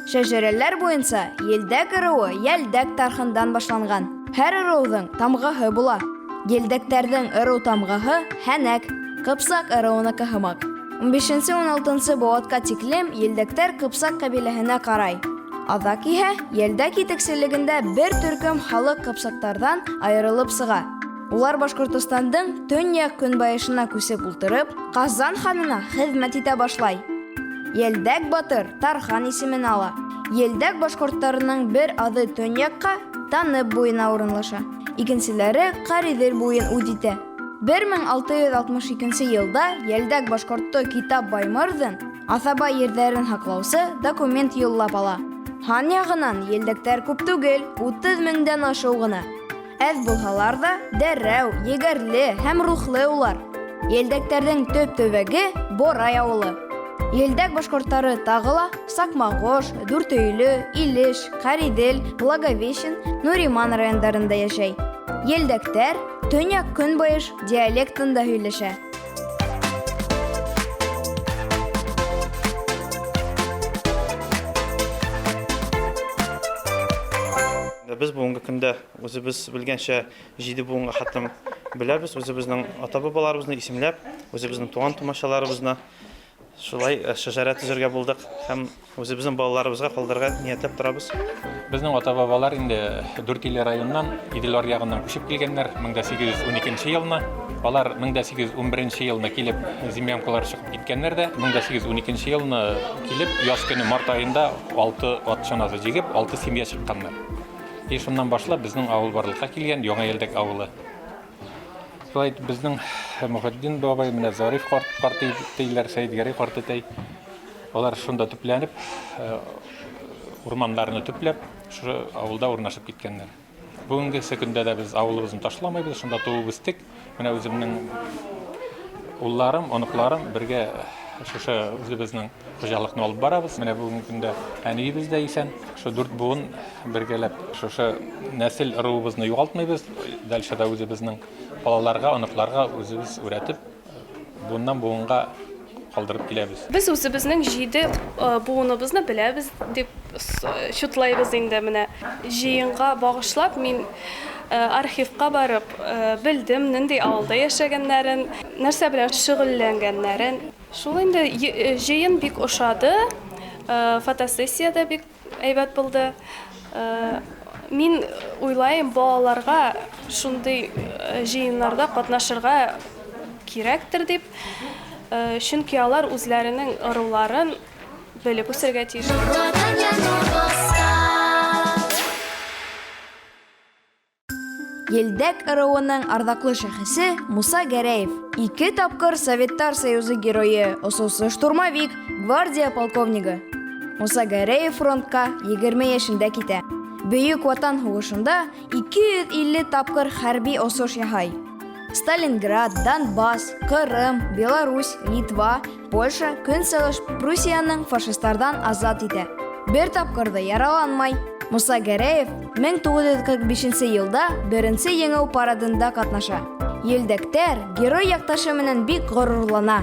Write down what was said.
Шәҗәрәләр буенча елдәк ыруы йәлдәк тархындан башланган. Һәр ыруның тамгаһы була. Елдәктәрнең ыру тамгаһы хәнәк, Кыпсак ыруыныкы һымак. 15-16 быуатка тиклем елдәктәр Кыпсак кабиләһенә карай. Аҙак иһә елдәк итекселегендә бер төркем халык Кыпсактардан айырылып сыга. Улар Башкортостандың төньяк көнбайышына күсеп ултырып, Казан ханына хеҙмәт итә башлай. Елдәк батыр Тархан исемен ала. Елдәк башҡорттарының бер аҙы төньяҡҡа Танып буйына урынлаша. Икенселәре Ҡариҙел буйын үҙ итә. 1662 йылда Елдәк башҡортто Китап Баймырҙын аҫаба ерҙәрен һаҡлаусы документ юллап ала. Хан яғынан елдәктәр күп түгел, 30 меңдән ашыу ғына. Әҙ булһалар да, дәррәү, егәрле һәм рухлы улар. Елдәктәрҙең төп төбәге Борай ауылы. Елдәк башҡорттары тағы ла Саҡмағош, Дүртөйлө, Илеш, Ҡариҙел, Благовещен, Нуриман райондарында йәшәй. Елдәктәр төньяҡ көнбайыш диалектында һөйләшә. Biz bugungi kunda o'zimiz bilgancha 7 bugunga xatim bilamiz. O'zimizning ota-bobolarimizni ismlab, o'zimizning tuğan tomoshlarimizni shulay shajara tuzirga bo'ldik ham o'zimizning bolalarımızga qoldirga niyatlab turamiz. Bizning ota-bobolar endi Дүртөйле районынан Иделор ягыннан күчеп килгәннәр 1812 елны. Алар 1811 елны килеп землянкалар чыгып киткәннәр дә 1812 елны килеп яз көне март айында 6 ат чанасы җигеп 6 семья чыкканнар. Шуннан башлап безнең авыл барлыкка килгән Яңа Елдәк авылы. Шулай безнең Мөхәддин бабай менә Зариф карт әйтәләр, Сәйдгәрәй карт әйтә. Алар шунда төпләнеп, урманнарны төпләп, шу авылда урнашып киткәннәр. Бүгенге көндә дә без авылыбызны ташламайбыз, шунда туып үстек. Менә үземнең улларым, оныкларым бергә шушы үзебезнең хуҗалыкны алып барабыз. Менә бүгенге көндә әниебез дә исән. Шу 4 буын бергәләп шушы нәсел ырыубызны югалтмыйбыз. Дальше да үзебезнең балаларга, оныкларга үзебез өйрәтеп, буыннан буынга калдырып киләбез. Без үзебезнең 7 буыныбызны беләбез дип шутлайбыз инде менә. Җыенга багышлап мин архивка барып белдем, нинди авылда яшәгәннәрен, нәрсә белән шөгыльләнгәннәрен. Шул инде җыен бик ошады, фотосессия да бик әйбәт булды. Мин уйлайм, балаларга шундый җыеннарда катнашырга кирәктер дип, чөнки алар үзләренең ыруларын белеп үсәргә тиеш. Елдәк ыруының арҙаҡлы шәхесе Муса Гәрәев. 2 тапҡыр Советтар Союзы геройы, осоусы штурмовик, гвардия полковнигі. Муса Гәрәев фронтка 20 йәшендә китә. Бөйөк Ватан һуғышында 250 тапҡыр хәрби осош яһай. Сталинград, Донбасс, Кырым, Беларусь, Литва, Польша, Көнсығыш Пруссияның фашистардан азат итә. Бер тапҡыр да яраланмай. Муса Гәрәев 1945 йылда 1-нче еңеү парадында катнаша. Елдәктәр герой яҡташы менән бик ғорурлана.